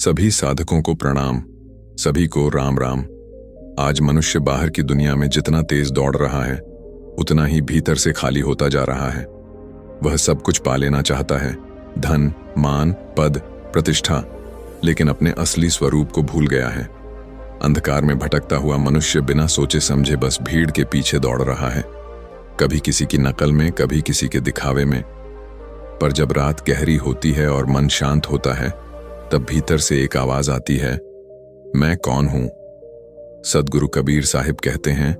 सभी साधकों को प्रणाम, सभी को राम राम। आज मनुष्य बाहर की दुनिया में जितना तेज दौड़ रहा है, उतना ही भीतर से खाली होता जा रहा है। वह सब कुछ पा लेना चाहता है, धन, मान, पद, प्रतिष्ठा, लेकिन अपने असली स्वरूप को भूल गया है। अंधकार में भटकता हुआ मनुष्य बिना सोचे समझे बस भीड़ के पीछे दौड़ रहा है, कभी किसी की नकल में, कभी किसी के दिखावे में। पर जब रात गहरी होती है और मन शांत होता है, तब भीतर से एक आवाज आती है, मैं कौन हूं? सदगुरु कबीर साहिब कहते हैं,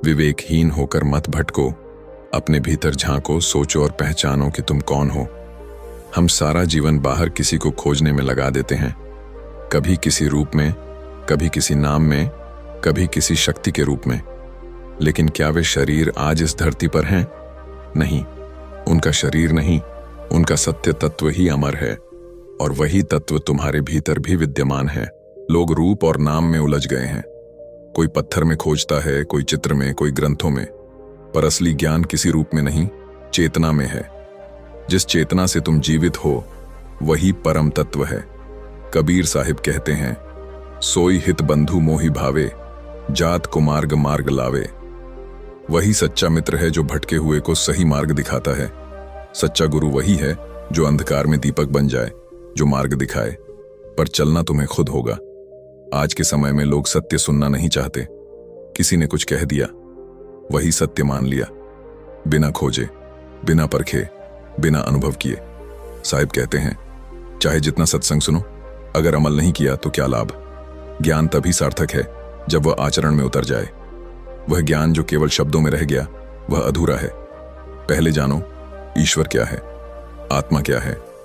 विवेकहीन होकर मत भटको, अपने भीतर झांको, सोचो और पहचानो कि तुम कौन हो। हम सारा जीवन बाहर किसी को खोजने में लगा देते हैं, कभी किसी रूप में, कभी किसी नाम में, कभी किसी शक्ति के रूप में। लेकिन क्या वे शरीर आज इस धरती पर हैं? नहीं, उनका शरीर नहीं, उनका सत्य तत्व ही अमर है, और वही तत्व तुम्हारे भीतर भी विद्यमान है। लोग रूप और नाम में उलझ गए हैं, कोई पत्थर में खोजता है, कोई चित्र में, कोई ग्रंथों में, पर असली ज्ञान किसी रूप में नहीं, चेतना में है। जिस चेतना से तुम जीवित हो, वही परम तत्व है। कबीर साहिब कहते हैं, सोई हित बंधु मोहि भावे, जात को मार्ग मार्ग लावे। वही सच्चा मित्र है जो भटके हुए को सही मार्ग दिखाता है। सच्चा गुरु वही है जो अंधकार में दीपक बन जाए, जो मार्ग दिखाए, पर चलना तुम्हें खुद होगा। आज के समय में लोग सत्य सुनना नहीं चाहते। किसी ने कुछ कह दिया, वही सत्य मान लिया, बिना खोजे, बिना परखे, बिना अनुभव किए। साहिब कहते हैं, चाहे जितना सत्संग सुनो, अगर अमल नहीं किया तो क्या लाभ? ज्ञान तभी सार्थक है जब वह आचरण में उतर जाए। वह ज्ञान जो केवल शब्दों में रह गया, वह अधूरा है। पहले जानो, ईश्वर क्या है, आत्मा क्या है,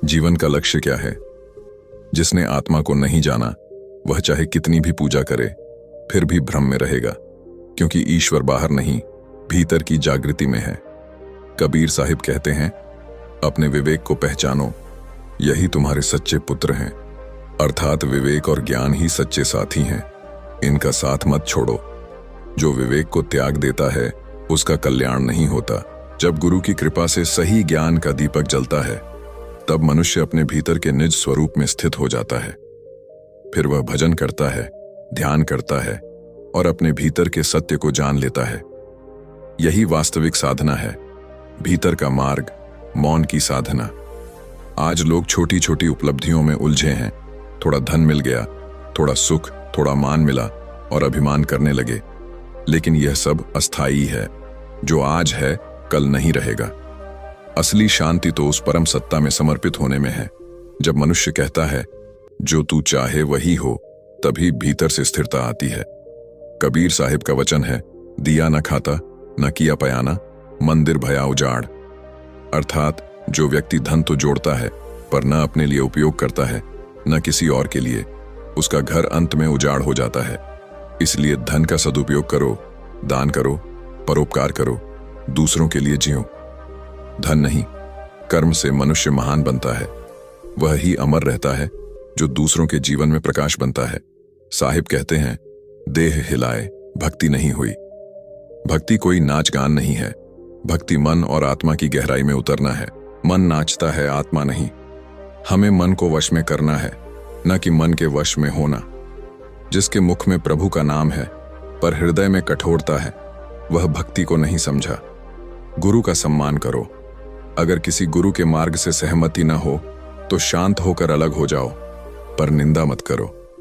जीवन का लक्ष्य क्या है। जिसने आत्मा को नहीं जाना, वह चाहे कितनी भी पूजा करे, फिर भी भ्रम में रहेगा, क्योंकि ईश्वर बाहर नहीं, भीतर की जागृति में है। कबीर साहिब कहते हैं, अपने विवेक को पहचानो, यही तुम्हारे सच्चे पुत्र हैं। अर्थात विवेक और ज्ञान ही सच्चे साथी हैं, इनका साथ मत छोड़ो। जो विवेक को त्याग देता है, उसका कल्याण नहीं होता। जब गुरु की कृपा से सही ज्ञान का दीपक जलता है, तब मनुष्य अपने भीतर के निज स्वरूप में स्थित हो जाता है। फिर वह भजन करता है, ध्यान करता है और अपने भीतर के सत्य को जान लेता है। यही वास्तविक साधना है, भीतर का मार्ग, मौन की साधना। आज लोग छोटी छोटी उपलब्धियों में उलझे हैं। थोड़ा धन मिल गया, थोड़ा सुख, थोड़ा मान मिला और अभिमान करने लगे। लेकिन यह सब अस्थायी है। जो आज है, कल नहीं रहेगा। असली शांति तो उस परम सत्ता में समर्पित होने में है। जब मनुष्य कहता है, जो तू चाहे वही हो, तभी भीतर से स्थिरता आती है। कबीर साहिब का वचन है, दिया न खाता, न किया पयाना, मंदिर भया उजाड़। अर्थात जो व्यक्ति धन तो जोड़ता है, पर न अपने लिए उपयोग करता है, न किसी और के लिए, उसका घर अंत में उजाड़ हो जाता है। इसलिए धन का सदुपयोग करो, दान करो, परोपकार करो, दूसरों के लिए जियो। धन नहीं, कर्म से मनुष्य महान बनता है। वह ही अमर रहता है जो दूसरों के जीवन में प्रकाश बनता है। साहिब कहते हैं, देह हिलाए भक्ति नहीं हुई। भक्ति कोई नाच गान नहीं है। भक्ति मन और आत्मा की गहराई में उतरना है। मन नाचता है, आत्मा नहीं। हमें मन को वश में करना है, न कि मन के वश में होना। जिसके मुख में प्रभु का नाम है, पर हृदय में कठोरता है, वह भक्ति को नहीं समझा। गुरु का सम्मान करो। अगर किसी गुरु के मार्ग से सहमति न हो, तो शांत होकर अलग हो जाओ, पर निंदा मत करो।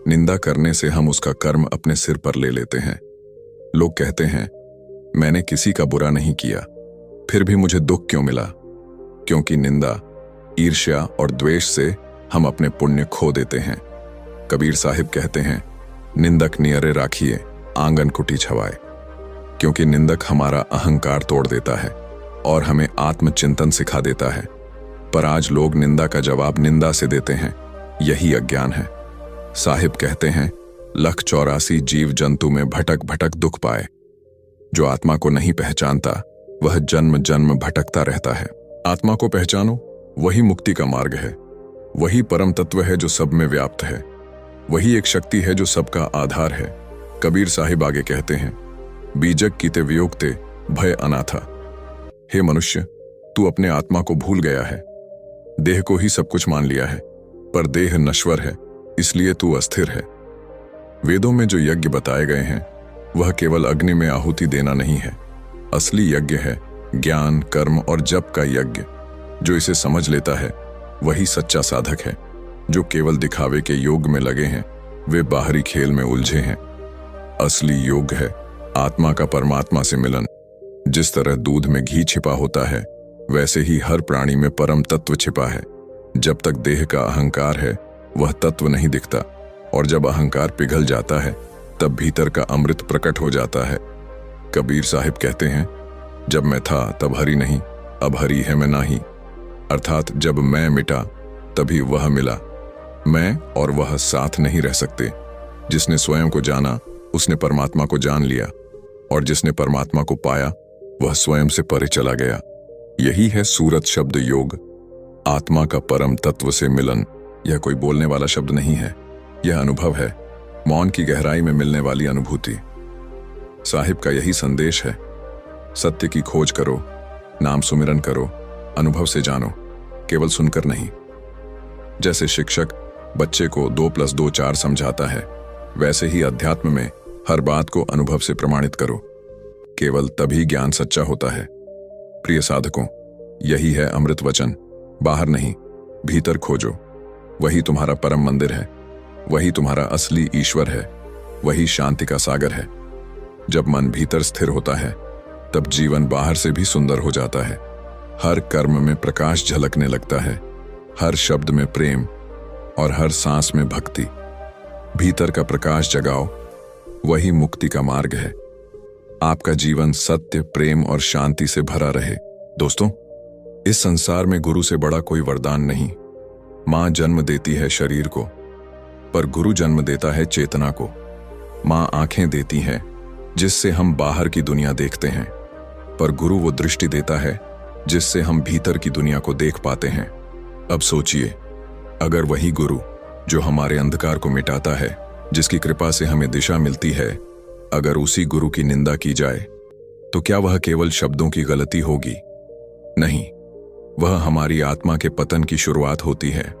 निंदा करने से हम उसका कर्म अपने सिर पर ले लेते हैं। लोग कहते हैं, मैंने किसी का बुरा नहीं किया, फिर भी मुझे दुख क्यों मिला? क्योंकि निंदा, ईर्ष्या और द्वेष से हम अपने पुण्य खो देते हैं। कबीर साहिब कहते हैं, निंदक नियरे राखिए, आंगन कुटी छवाए। क्योंकि निंदक हमारा अहंकार तोड़ देता है और हमें आत्मचिंतन सिखा देता है। पर आज लोग निंदा का जवाब निंदा से देते हैं, यही अज्ञान है। साहिब कहते हैं, 184 जीव जंतु में भटक भटक दुख पाए। जो आत्मा को नहीं पहचानता, वह जन्म जन्म भटकता रहता है। आत्मा को पहचानो, वही मुक्ति का मार्ग है। वही परम तत्व है जो सब में व्याप्त है। वही एक शक्ति है जो सबका आधार है। कबीर साहिब आगे कहते हैं, बीजक कीते वियोगते भय अनाथा। हे मनुष्य, तू अपने आत्मा को भूल गया है, देह को ही सब कुछ मान लिया है। पर देह नश्वर है, इसलिए तू अस्थिर है। वेदों में जो यज्ञ बताए गए हैं वह केवल अग्नि में आहुति देना नहीं है। असली यज्ञ है ज्ञान, कर्म और जप का यज्ञ। जो इसे समझ लेता है वही सच्चा साधक है। जो केवल दिखावे के योग में लगे हैं वे बाहरी खेल में उलझे हैं। असली योग है आत्मा का परमात्मा से मिलन। जिस तरह दूध में घी छिपा होता है वैसे ही हर प्राणी में परम तत्व छिपा है। जब तक देह का अहंकार है वह तत्व नहीं दिखता, और जब अहंकार पिघल जाता है तब भीतर का अमृत प्रकट हो जाता है। कबीर साहिब कहते हैं, जब मैं था तब हरि नहीं, अब हरि है मैं नाही। अर्थात जब मैं मिटा तभी वह मिला। मैं और वह साथ नहीं रह सकते। जिसने स्वयं को जाना उसने परमात्मा को जान लिया, और जिसने परमात्मा को पाया वह स्वयं से परे चला गया। यही है सूरत शब्द योग, आत्मा का परम तत्व से मिलन। यह कोई बोलने वाला शब्द नहीं है, यह अनुभव है, मौन की गहराई में मिलने वाली अनुभूति। साहिब का यही संदेश है, सत्य की खोज करो, नाम सुमिरन करो, अनुभव से जानो, केवल सुनकर नहीं। जैसे शिक्षक बच्चे को 2+2 4 समझाता है, वैसे ही अध्यात्म में हर बात को अनुभव से प्रमाणित करो। केवल तभी ज्ञान सच्चा होता है। प्रिय साधकों, यही है अमृत वचन। बाहर नहीं, भीतर खोजो। वही तुम्हारा परम मंदिर है, वही तुम्हारा असली ईश्वर है, वही शांति का सागर है। जब मन भीतर स्थिर होता है तब जीवन बाहर से भी सुंदर हो जाता है। हर कर्म में प्रकाश झलकने लगता है, हर शब्द में प्रेम और हर सांस में भक्ति। भीतर का प्रकाश जगाओ, वही मुक्ति का मार्ग है। आपका जीवन सत्य, प्रेम और शांति से भरा रहे। दोस्तों, इस संसार में गुरु से बड़ा कोई वरदान नहीं। मां जन्म देती है शरीर को, पर गुरु जन्म देता है चेतना को। मां आंखें देती है जिससे हम बाहर की दुनिया देखते हैं, पर गुरु वो दृष्टि देता है जिससे हम भीतर की दुनिया को देख पाते हैं। अब सोचिए, अगर वही गुरु जो हमारे अंधकार को मिटाता है, जिसकी कृपा से हमें दिशा मिलती है, अगर उसी गुरु की निंदा की जाए तो क्या वह केवल शब्दों की गलती होगी? नहीं, वह हमारी आत्मा के पतन की शुरुआत होती है।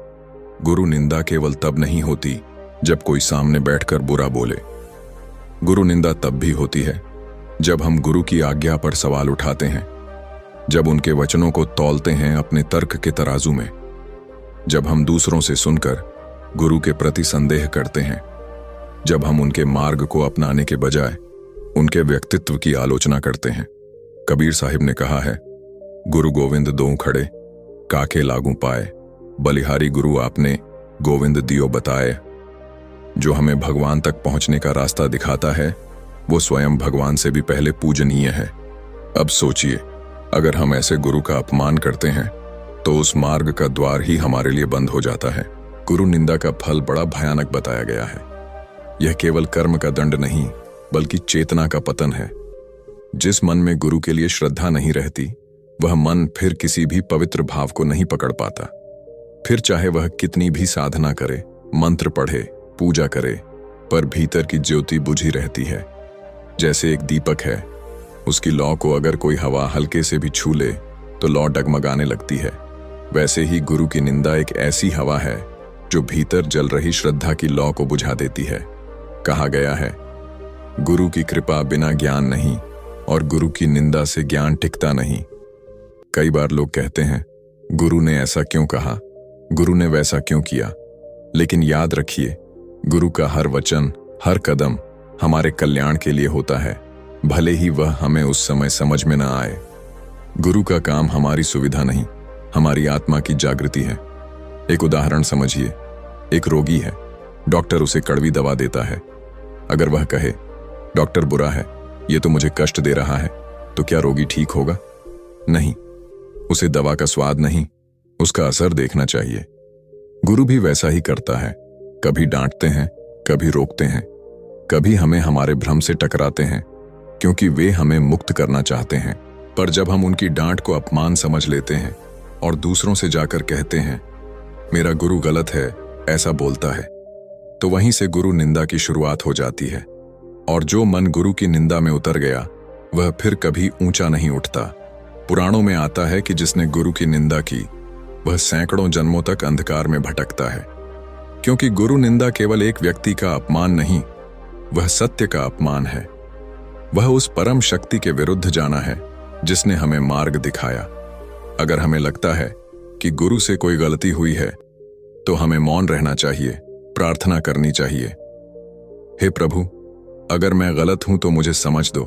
गुरु निंदा केवल तब नहीं होती जब कोई सामने बैठकर बुरा बोले। गुरु निंदा तब भी होती है जब हम गुरु की आज्ञा पर सवाल उठाते हैं, जब उनके वचनों को तौलते हैं अपने तर्क के तराजू में, जब हम दूसरों से सुनकर गुरु के प्रति संदेह करते हैं, जब हम उनके मार्ग को अपनाने के बजाय उनके व्यक्तित्व की आलोचना करते हैं। कबीर साहिब ने कहा है, गुरु गोविंद दों खड़े, काके लागू पाए, बलिहारी गुरु आपने गोविंद दियो बताए। जो हमें भगवान तक पहुंचने का रास्ता दिखाता है वो स्वयं भगवान से भी पहले पूजनीय है। अब सोचिए, अगर हम ऐसे गुरु का अपमान करते हैं तो उस मार्ग का द्वार ही हमारे लिए बंद हो जाता है। गुरु निंदा का फल बड़ा भयानक बताया गया है। यह केवल कर्म का दंड नहीं बल्कि चेतना का पतन है। जिस मन में गुरु के लिए श्रद्धा नहीं रहती वह मन फिर किसी भी पवित्र भाव को नहीं पकड़ पाता। फिर चाहे वह कितनी भी साधना करे, मंत्र पढ़े, पूजा करे, पर भीतर की ज्योति बुझी रहती है। जैसे एक दीपक है, उसकी लौ को अगर कोई हवा हल्के से भी छू ले तो लौ डगमगाने लगती है। वैसे ही गुरु की निंदा एक ऐसी हवा है जो भीतर जल रही श्रद्धा की लौ को बुझा देती है। कहा गया है, गुरु की कृपा बिना ज्ञान नहीं और गुरु की निंदा से ज्ञान टिकता नहीं। कई बार लोग कहते हैं, गुरु ने ऐसा क्यों कहा, गुरु ने वैसा क्यों किया। लेकिन याद रखिए, गुरु का हर वचन, हर कदम हमारे कल्याण के लिए होता है, भले ही वह हमें उस समय समझ में न आए। गुरु का काम हमारी सुविधा नहीं, हमारी आत्मा की जागृति है। एक उदाहरण समझिए, एक रोगी है, डॉक्टर उसे कड़वी दवा देता है। अगर वह कहे, डॉक्टर बुरा है, ये तो मुझे कष्ट दे रहा है, तो क्या रोगी ठीक होगा? नहीं, उसे दवा का स्वाद नहीं, उसका असर देखना चाहिए। गुरु भी वैसा ही करता है। कभी डांटते हैं, कभी रोकते हैं, कभी हमें हमारे भ्रम से टकराते हैं, क्योंकि वे हमें मुक्त करना चाहते हैं। पर जब हम उनकी डांट को अपमान समझ लेते हैं और दूसरों से जाकर कहते हैं, मेरा गुरु गलत है, ऐसा बोलता है, तो वहीं से गुरु निंदा की शुरुआत हो जाती है। और जो मन गुरु की निंदा में उतर गया वह फिर कभी ऊंचा नहीं उठता। पुराणों में आता है कि जिसने गुरु की निंदा की वह सैकड़ों जन्मों तक अंधकार में भटकता है। क्योंकि गुरु निंदा केवल एक व्यक्ति का अपमान नहीं, वह सत्य का अपमान है। वह उस परम शक्ति के विरुद्ध जाना है जिसने हमें मार्ग दिखाया। अगर हमें लगता है कि गुरु से कोई गलती हुई है तो हमें मौन रहना चाहिए, प्रार्थना करनी चाहिए। हे प्रभु, अगर मैं गलत हूं तो मुझे समझ दो।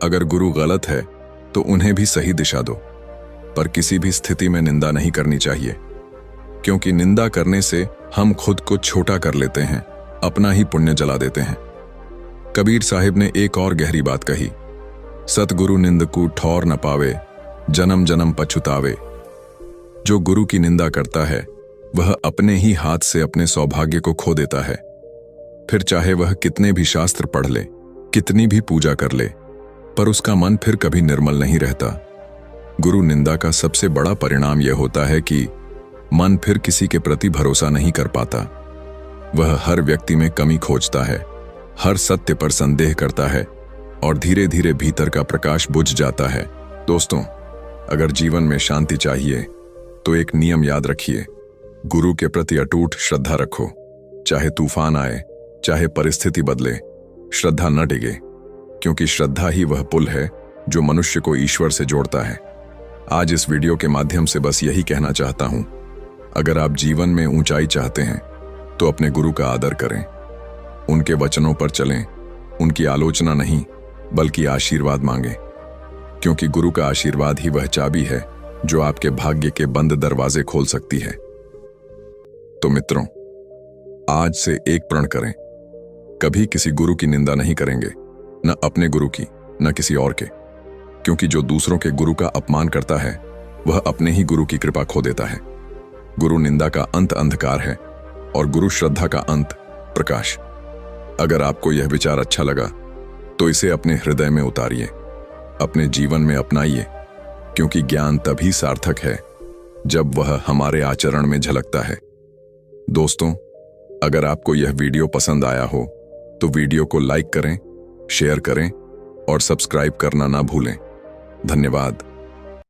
अगर गुरु गलत है तो उन्हें भी सही दिशा दो। पर किसी भी स्थिति में निंदा नहीं करनी चाहिए, क्योंकि निंदा करने से हम खुद को छोटा कर लेते हैं, अपना ही पुण्य जला देते हैं। कबीर साहिब ने एक और गहरी बात कही, सतगुरु निंदकू ठौर न पावे, जन्म जन्म पछुतावे। जो गुरु की निंदा करता है वह अपने ही हाथ से अपने सौभाग्य को खो देता है। फिर चाहे वह कितने भी शास्त्र पढ़ ले, कितनी भी पूजा कर ले, पर उसका मन फिर कभी निर्मल नहीं रहता। गुरु निंदा का सबसे बड़ा परिणाम यह होता है कि मन फिर किसी के प्रति भरोसा नहीं कर पाता। वह हर व्यक्ति में कमी खोजता है, हर सत्य पर संदेह करता है और धीरे धीरे भीतर का प्रकाश बुझ जाता है। दोस्तों, अगर जीवन में शांति चाहिए तो एक नियम याद रखिए, गुरु के प्रति अटूट श्रद्धा रखो। चाहे तूफान आए, चाहे परिस्थिति बदले, श्रद्धा न डिगे, क्योंकि श्रद्धा ही वह पुल है जो मनुष्य को ईश्वर से जोड़ता है। आज इस वीडियो के माध्यम से बस यही कहना चाहता हूं, अगर आप जीवन में ऊंचाई चाहते हैं तो अपने गुरु का आदर करें, उनके वचनों पर चलें, उनकी आलोचना नहीं बल्कि आशीर्वाद मांगें, क्योंकि गुरु का आशीर्वाद ही वह चाबी है जो आपके भाग्य के बंद दरवाजे खोल सकती है। तो मित्रों, आज से एक प्रण करें, कभी किसी गुरु की निंदा नहीं करेंगे, न अपने गुरु की न किसी और के, क्योंकि जो दूसरों के गुरु का अपमान करता है वह अपने ही गुरु की कृपा खो देता है। गुरु निंदा का अंत अंधकार है और गुरु श्रद्धा का अंत प्रकाश। अगर आपको यह विचार अच्छा लगा तो इसे अपने हृदय में उतारिए, अपने जीवन में अपनाइए, क्योंकि ज्ञान तभी सार्थक है जब वह हमारे आचरण में झलकता है। दोस्तों, अगर आपको यह वीडियो पसंद आया हो तो वीडियो को लाइक करें, शेयर करें और सब्सक्राइब करना ना भूलें। धन्यवाद।